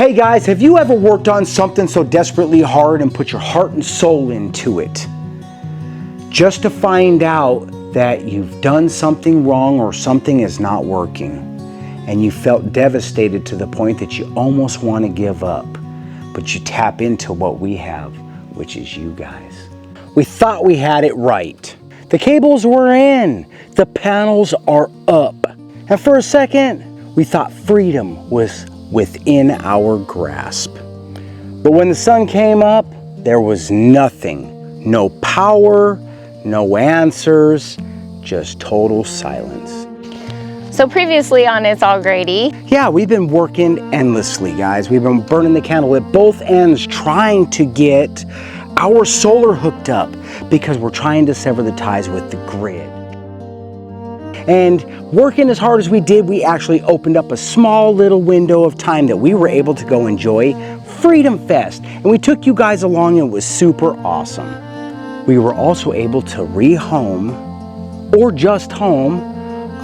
Hey guys, have you ever worked on something so desperately hard and put your heart and soul into it, just to find out that you've done something wrong or something is not working, and you felt devastated to the point that you almost want to give up, but you tap into what we have, which is you guys. We thought we had it right. The cables were in, the panels are up, and for a second we thought freedom was within our grasp. But when the sun came up, there was nothing. No power, no answers, just total silence. So previously on It's All Grady. Yeah, we've been working endlessly, guys. We've been burning the candle at both ends trying to get our solar hooked up because we're trying to sever the ties with the grid. And working as hard as we did, we actually opened up a small little window of time that we were able to go enjoy Freedom Fest. And we took you guys along and it was super awesome. We were also able to rehome, or just home,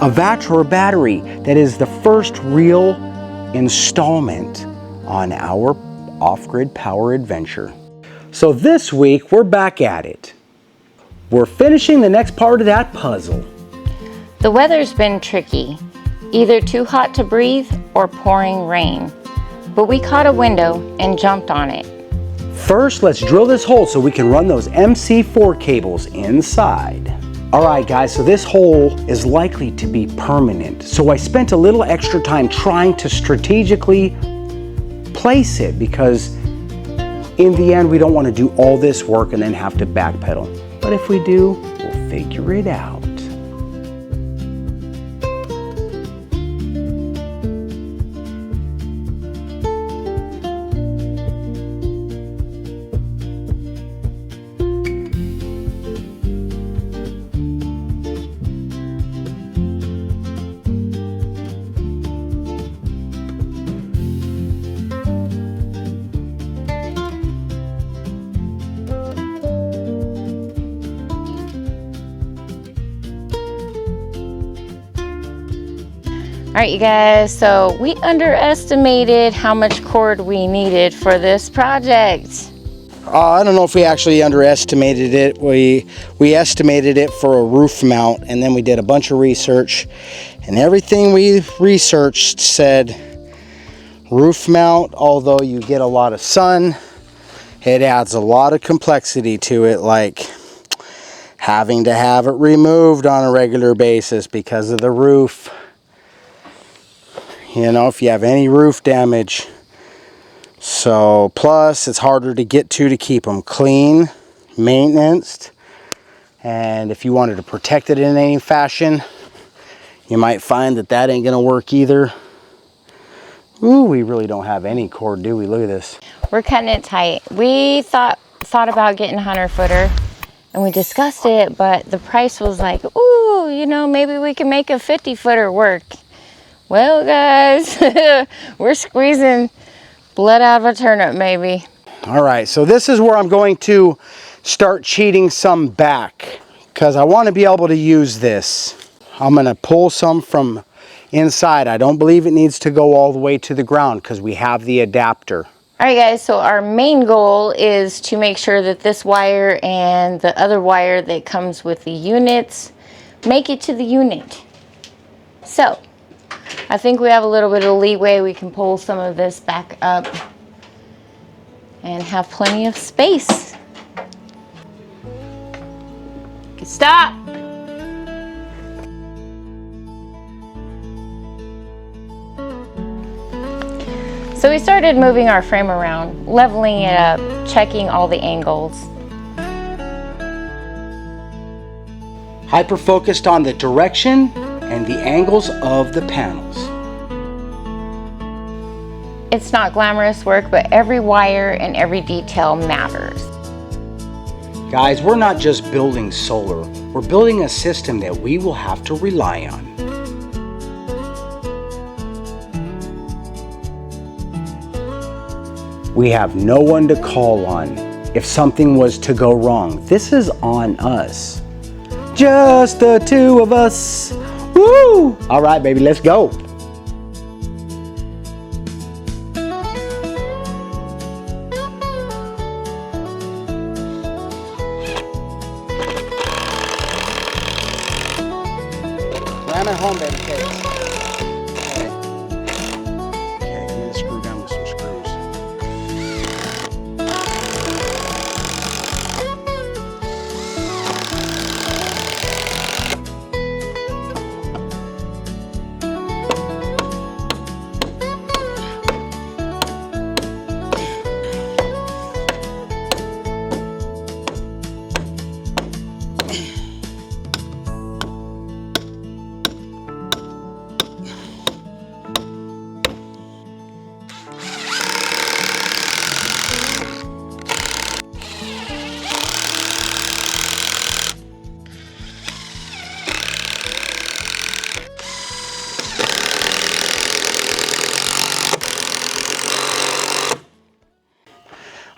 a Vatrer battery that is the first real installment on our off-grid power adventure. So this week, we're back at it. We're finishing the next part of that puzzle. The weather's been tricky, either too hot to breathe or pouring rain. But we caught a window and jumped on it. First, let's drill this hole so we can run those MC4 cables inside. All right, guys, so this hole is likely to be permanent. So I spent a little extra time trying to strategically place it because in the end, we don't want to do all this work and then have to backpedal. But if we do, we'll figure it out. All right, you guys, so we underestimated how much cord we needed for this project. I don't know if we actually underestimated it. We estimated it for a roof mount, and then we did a bunch of research, and everything we researched said roof mount, although you get a lot of sun, it adds a lot of complexity to it, like having to have it removed on a regular basis because of the roof. You know, if you have any roof damage. So, plus it's harder to get to keep them clean, maintenance. And if you wanted to protect it in any fashion, you might find that that ain't gonna work either. Ooh, we really don't have any cord, do we? Look at this. We're cutting it tight. We thought about getting 100 footer and we discussed it, but the price was like, ooh, you know, maybe we can make a 50 footer work. Well, guys, we're squeezing blood out of a turnip, maybe. All right, so this is where I'm going to start cheating some back because I want to be able to use this. I'm going to pull some from inside. I don't believe it needs to go all the way to the ground because we have the adapter. All right, guys, so our main goal is to make sure that this wire and the other wire that comes with the units make it to the unit. So I think we have a little bit of leeway. We can pull some of this back up and have plenty of space. Stop! So we started moving our frame around, leveling it up, checking all the angles. Hyper-focused on the direction and the angles of the panels. It's not glamorous work, but every wire and every detail matters. Guys, we're not just building solar, we're building a system that we will have to rely on. We have no one to call on if something was to go wrong. This is on us. Just the two of us. Woo! All right, baby, let's go. I'm at home, baby. Okay. Okay, give me the screw down with some screws.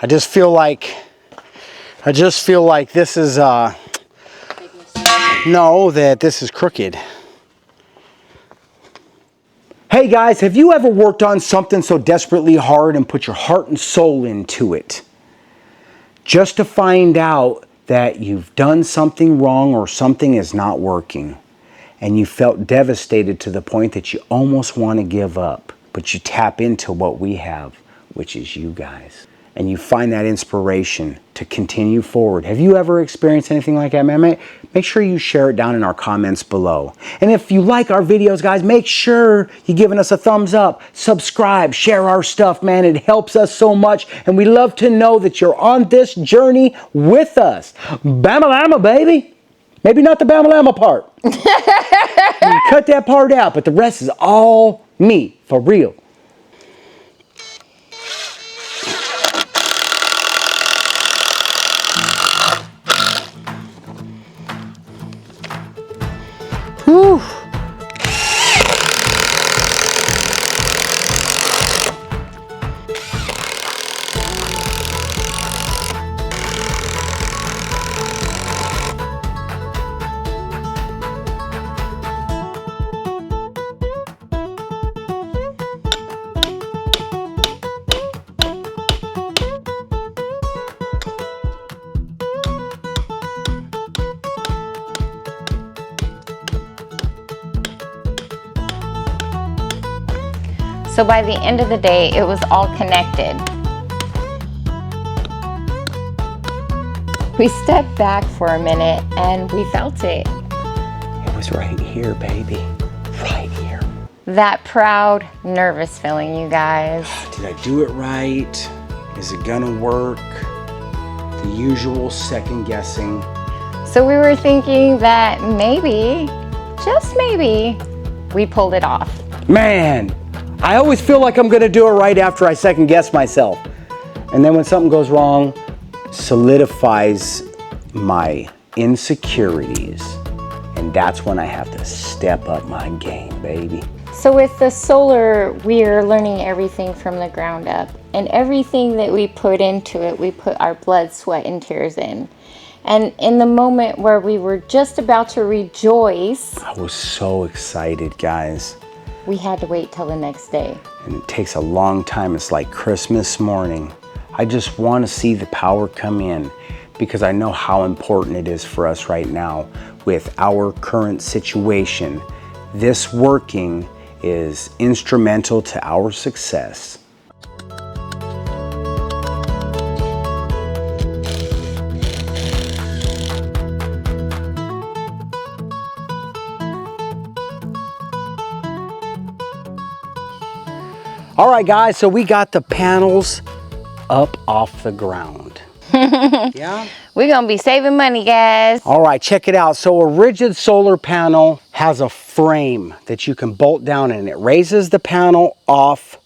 I just feel like this is no, that this is crooked. Hey guys, have you ever worked on something so desperately hard and put your heart and soul into it, just to find out that you've done something wrong or something is not working, and you felt devastated to the point that you almost want to give up, but you tap into what we have, which is you guys, and you find that inspiration to continue forward? Have you ever experienced anything like that, man? Make sure you share it down in our comments below. And if you like our videos, guys, make sure you're giving us a thumbs up, subscribe, share our stuff, man. It helps us so much, and we love to know that you're on this journey with us. Bamalama, baby. Maybe not the Bamalama part. You cut that part out, but the rest is all me, for real. Whew. So by the end of the day, it was all connected. We stepped back for a minute and we felt it. It was right here, baby. Right here. That proud, nervous feeling, you guys. Did I do it right? Is it gonna work? The usual second guessing. So we were thinking that maybe, just maybe, we pulled it off. Man, I always feel like I'm gonna do it right after I second guess myself. And then when something goes wrong, solidifies my insecurities. And that's when I have to step up my game, baby. So with the solar, we're learning everything from the ground up. And everything that we put into it, we put our blood, sweat, and tears in. And in the moment where we were just about to rejoice, I was so excited, guys. we had to wait till the next day. And it takes a long time. It's like Christmas morning. I just want to see the power come in, because I know how important it is for us right now with our current situation. This working is instrumental to our success. All right, guys, so we got the panels up off the ground. Yeah? We're gonna be saving money, guys. All right, check it out. So a rigid solar panel has a frame that you can bolt down, and it raises the panel off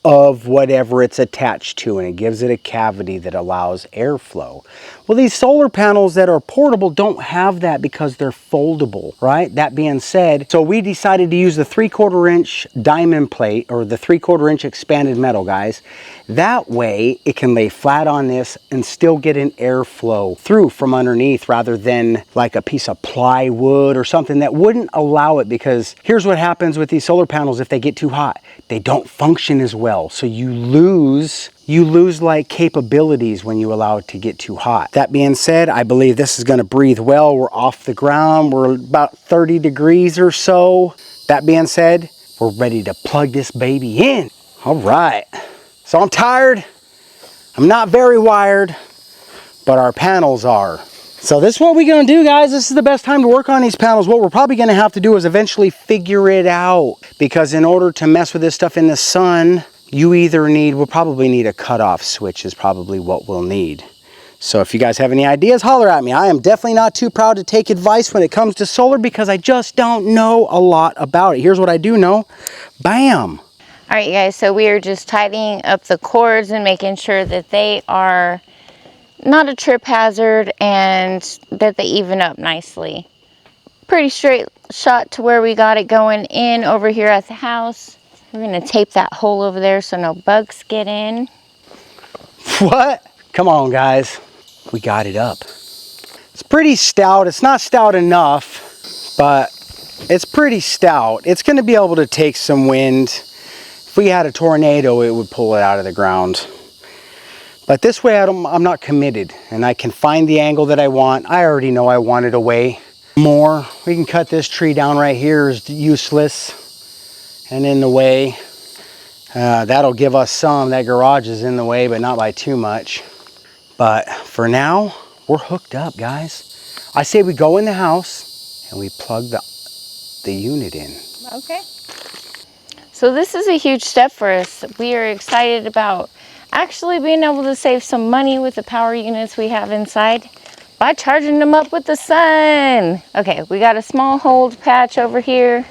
of whatever it's attached to, and it gives it a cavity that allows airflow. Well, these solar panels that are portable don't have that because they're foldable, right? That being said, so we decided to use the 3/4 inch diamond plate, or the 3/4 inch expanded metal, guys. That way it can lay flat on this and still get an airflow through from underneath, rather than like a piece of plywood or something that wouldn't allow it. Because here's what happens with these solar panels: if they get too hot, they don't function as well. well. So you lose like capabilities when you allow it to get too hot. That being said, I believe this is gonna breathe well. We're off the ground. We're about 30 degrees or so. That being said, we're ready to plug this baby in. All right. So I'm tired. I'm not very wired, but our panels are. So this is what we're gonna do, guys. This is the best time to work on these panels. What we're probably gonna have to do is eventually figure it out, because in order to mess with this stuff in the sun, we'll probably need a cutoff switch is probably what we'll need. So if you guys have any ideas, holler at me. I am definitely not too proud to take advice when it comes to solar, because I just don't know a lot about it. Here's what I do know. Bam. All right, you guys, so we are just tidying up the cords and making sure that they are not a trip hazard and that they even up nicely. Pretty straight shot to where we got it going in over here at the house. We're gonna tape that hole over there so no bugs get in. What? Come on, guys. We got it up. It's pretty stout. It's not stout enough, but it's pretty stout. It's gonna be able to take some wind. If we had a tornado, it would pull it out of the ground. But this way, I'm not committed, and I can find the angle that I want. I already know I want it away more. We can cut this tree down right here, is useless and in the way. That'll give us some. That garage is in the way, but not by too much. But for now, we're hooked up, guys. I say we go in the house and we plug the unit in. Okay. So this is a huge step for us. We are excited about actually being able to save some money with the power units we have inside by charging them up with the sun. Okay, we got a small hold patch over here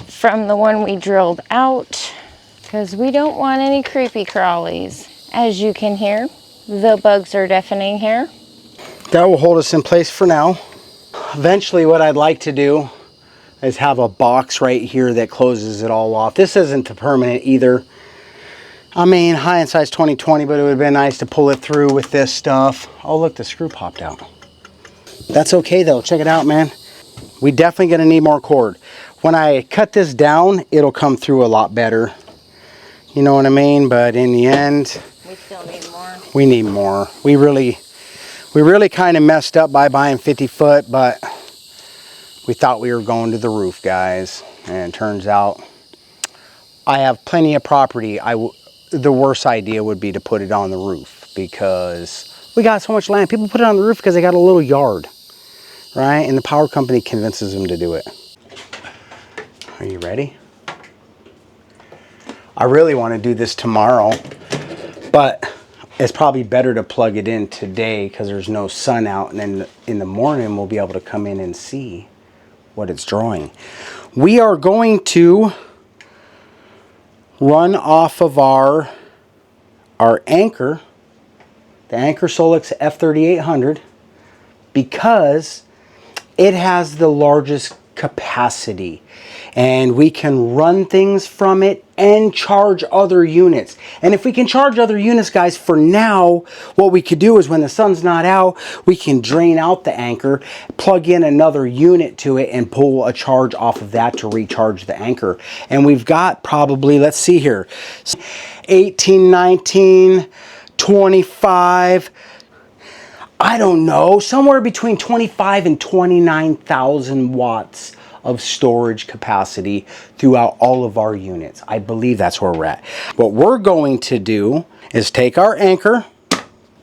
from the one we drilled out, because we don't want any creepy crawlies. As you can hear, the bugs are deafening here. That will hold us in place for now. Eventually, what I'd like to do is have a box right here that closes it all off. This isn't the permanent either. I mean, high in size 2020, but it would have been nice to pull it through with this stuff. Oh, look, the screw popped out. That's okay though, check it out, man. We definitely gonna need more cord. When I cut this down, it'll come through a lot better. You know what I mean? But in the end, we still need more. We need more. We really kind of messed up by buying 50 foot, but we thought we were going to the roof, guys. And it turns out I have plenty of property. The worst idea would be to put it on the roof, because we got so much land. People put it on the roof because they got a little yard, right? And the power company convinces them to do it. Are you ready? I really want to do this tomorrow, but it's probably better to plug it in today because there's no sun out, and then in the morning we'll be able to come in and see what it's drawing. We are going to run off of our anchor, the Anchor Solix F3800, because it has the largest capacity, and we can run things from it and charge other units. And if we can charge other units, guys, for now, what we could do is when the sun's not out, we can drain out the anchor, plug in another unit to it, and pull a charge off of that to recharge the anchor. And we've got probably, let's see here, 18, 19, 25, I don't know, somewhere between 25 and 29,000 watts of storage capacity throughout all of our units. I believe that's where we're at. What we're going to do is take our anchor,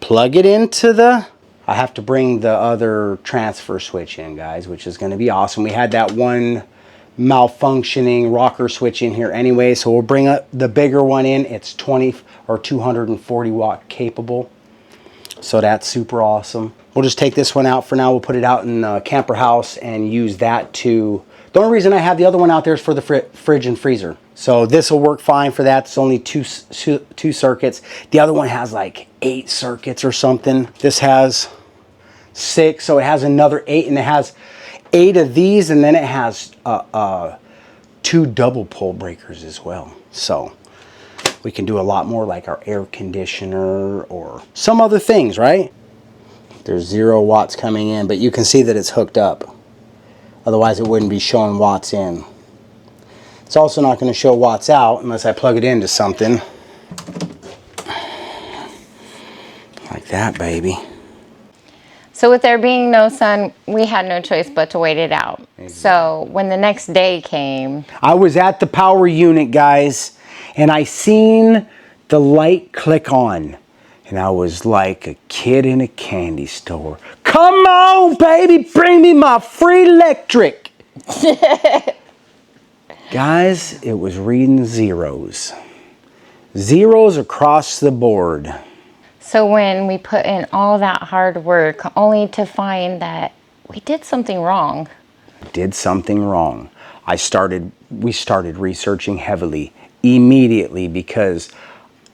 plug it into I have to bring the other transfer switch in, guys, which is going to be awesome. We had that one malfunctioning rocker switch in here anyway, so we'll bring up the bigger one in. It's 20 or 240 watt capable. So that's super awesome. We'll just take this one out for now. We'll put it out in the camper house and use that to... The only reason I have the other one out there is for the fridge and freezer. So this will work fine for that. It's only two circuits. The other one has like 8 circuits or something. This has 6, so it has another 8, and it has 8 of these, and then it has 2 double pole breakers as well. So we can do a lot more, like our air conditioner or some other things, right? There's 0 watts coming in, but you can see that it's hooked up. Otherwise it wouldn't be showing watts in. It's also not going to show watts out unless I plug it into something. Like that, baby. So with there being no sun, we had no choice but to wait it out. Exactly. So when the next day came, I was at the power unit, guys, and I seen the light click on. And I was like a kid in a candy store. Come on, baby, bring me my free electric. Guys, it was reading zeros. Zeros across the board. So when we put in all that hard work, only to find that we did something wrong. Did something wrong. We started researching heavily immediately, because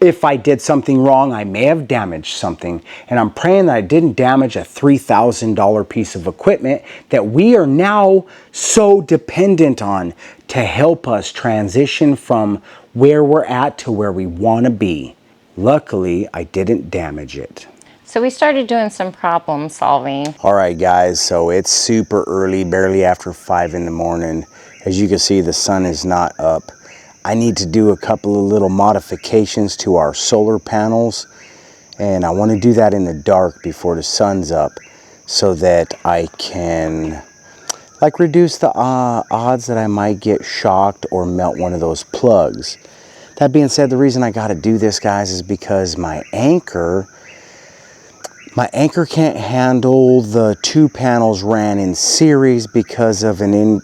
if I did something wrong, I may have damaged something. And I'm praying that I didn't damage a $3,000 piece of equipment that we are now so dependent on to help us transition from where we're at to where we want to be. Luckily, I didn't damage it. So we started doing some problem solving. All right, guys, so it's super early, barely after 5 in the morning. As you can see, the sun is not up. I need to do a couple of little modifications to our solar panels, and I want to do that in the dark before the sun's up so that I can like reduce the odds that I might get shocked or melt one of those plugs. That being said, the reason I got to do this, guys, is because my anchor can't handle the 2 panels ran in series because of an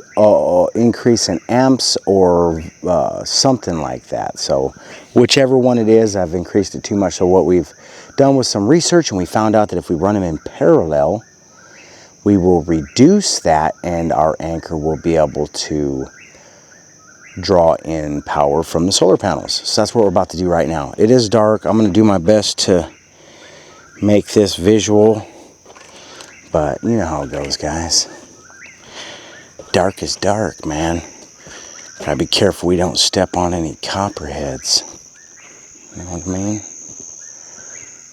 increase in amps or something like that. So whichever one it is, I've increased it too much. So what we've done was some research, and we found out that if we run them in parallel, we will reduce that and our anchor will be able to draw in power from the solar panels. So that's what we're about to do right now. It is dark. I'm going to do my best to make this visual, but you know how it goes, guys. Dark is dark, man. Gotta be careful we don't step on any copperheads. You know what I mean?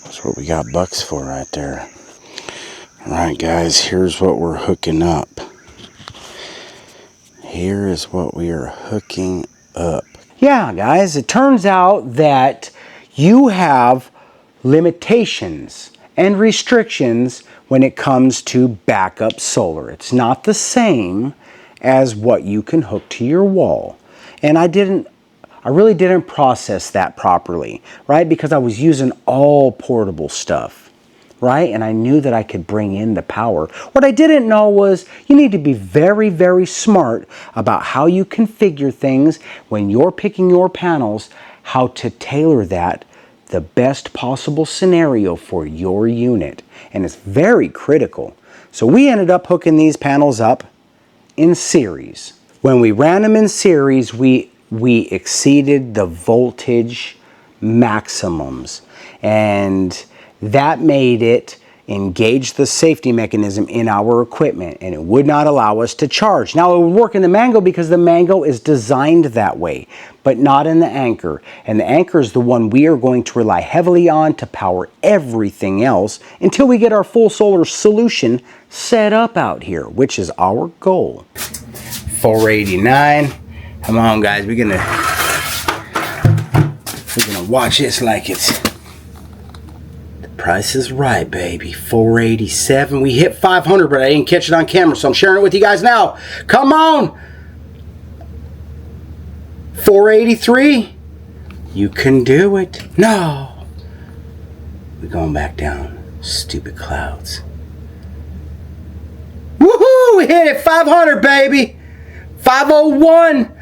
That's what we got bucks for right there. Alright, guys, here's what we're hooking up. Here is what we are hooking up. Yeah, guys, it turns out that you have limitations and restrictions when it comes to backup solar. It's not the same as what you can hook to your wall. And I really didn't process that properly, right? Because I was using all portable stuff, right? And I knew that I could bring in the power. What I didn't know was you need to be very, very smart about how you configure things when you're picking your panels, how to tailor that the best possible scenario for your unit. And it's very critical. So we ended up hooking these panels up in series. When we ran them in series, we exceeded the voltage maximums, and that made it engage the safety mechanism in our equipment, and it would not allow us to charge. Now it would work in the Mango because the Mango is designed that way, but not in the Anchor. And the Anchor is the one we are going to rely heavily on to power everything else until we get our full solar solution set up out here, which is our goal. 489. Come on, guys, we're gonna watch this like it's Price is Right, baby. 487. We hit 500, but I didn't catch it on camera, so I'm sharing it with you guys now. Come on. 483. You can do it. No. We're going back down. Stupid clouds. Woohoo! We hit it. 500, baby. 501.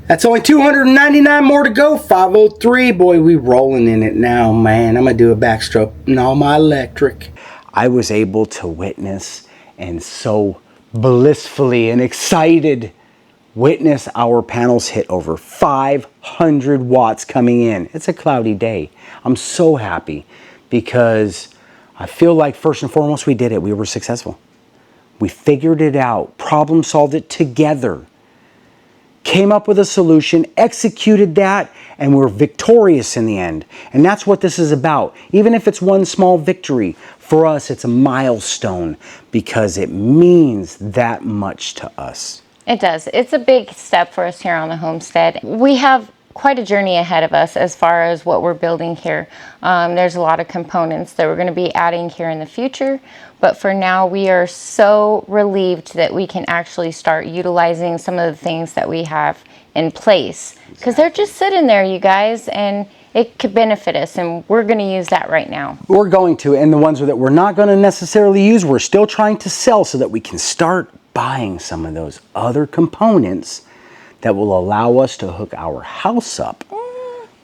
That's only 299 more to go. 503. Boy, we rolling in it now, man. I'm going to do a backstroke and all my electric. I was able to witness and so blissfully and excited witness our panels hit over 500 watts coming in. It's a cloudy day. I'm so happy because I feel like first and foremost we did it. We were successful. We figured it out, problem solved it together. Came up with a solution, executed that, and we're victorious in the end. And that's what this is about. Even if it's one small victory, for us it's a milestone because it means that much to us. It does. It's a big step for us here on the homestead. We have quite a journey ahead of us as far as what we're building here. There's a lot of components that we're going to be adding here in the future, but for now we are so relieved that we can actually start utilizing some of the things that we have in place, because they're just sitting there, you guys, and it could benefit us, and we're going to use that right now. We're going to, and the ones that we're not going to necessarily use, we're still trying to sell so that we can start buying some of those other components that will allow us to hook our house up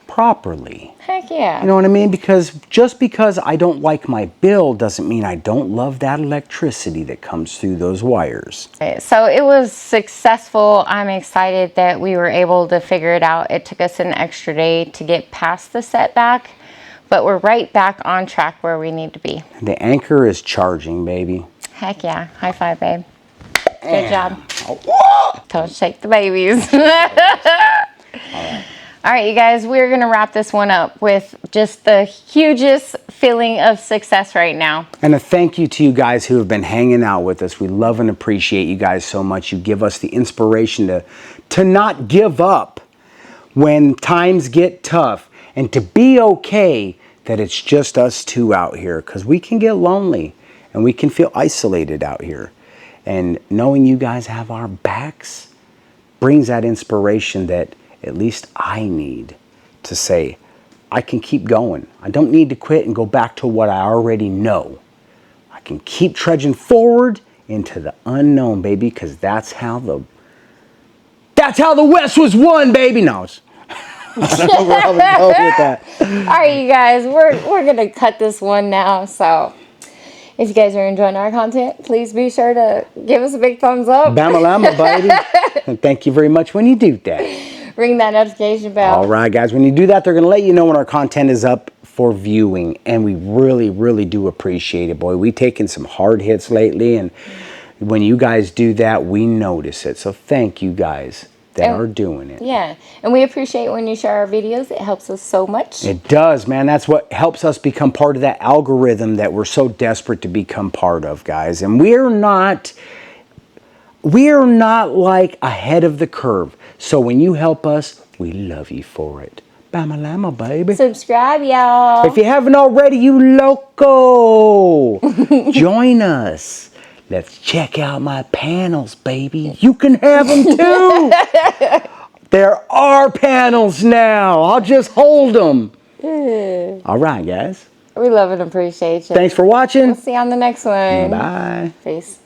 properly. Heck yeah. You know what I mean? Because just because I don't like my bill doesn't mean I don't love that electricity that comes through those wires. Okay, so it was successful. I'm excited that we were able to figure it out. It took us an extra day to get past the setback, but we're right back on track where we need to be. The anchor is charging, baby. Heck yeah. High five, babe. Good job. Don't shake the babies. All right, you guys, we're going to wrap this one up with just the hugest feeling of success right now. And a thank you to you guys who have been hanging out with us. We love and appreciate you guys so much. You give us the inspiration to not give up when times get tough, and to be okay that it's just us two out here, because we can get lonely and we can feel isolated out here. And knowing you guys have our backs brings that inspiration that at least I need to say, I can keep going. I don't need to quit and go back to what I already know. I can keep trudging forward into the unknown, baby, because that's how the West was won, baby. No, we're always going with that. All right, you guys, we're going to cut this one now. So if you guys are enjoying our content, please be sure to give us a big thumbs up. Bama-lama, baby. And thank you very much when you do that. Ring that notification bell. All right, guys. When you do that, they're going to let you know when our content is up for viewing. And we really, really do appreciate it, boy. We've taken some hard hits lately. And when you guys do that, we notice it. So thank you guys that are doing it. Yeah. And we appreciate when you share our videos. It helps us so much. It does, man. That's what helps us become part of that algorithm that we're so desperate to become part of, guys. And we're not like ahead of the curve. So when you help us, we love you for it. Bama-lama, baby. Subscribe, y'all. If you haven't already, you loco. Join us. Let's check out my panels, baby. You can have them too. There are panels now. I'll just hold them. All right, guys. We love and appreciate you. Thanks for watching. We'll see you on the next one. Bye. Peace.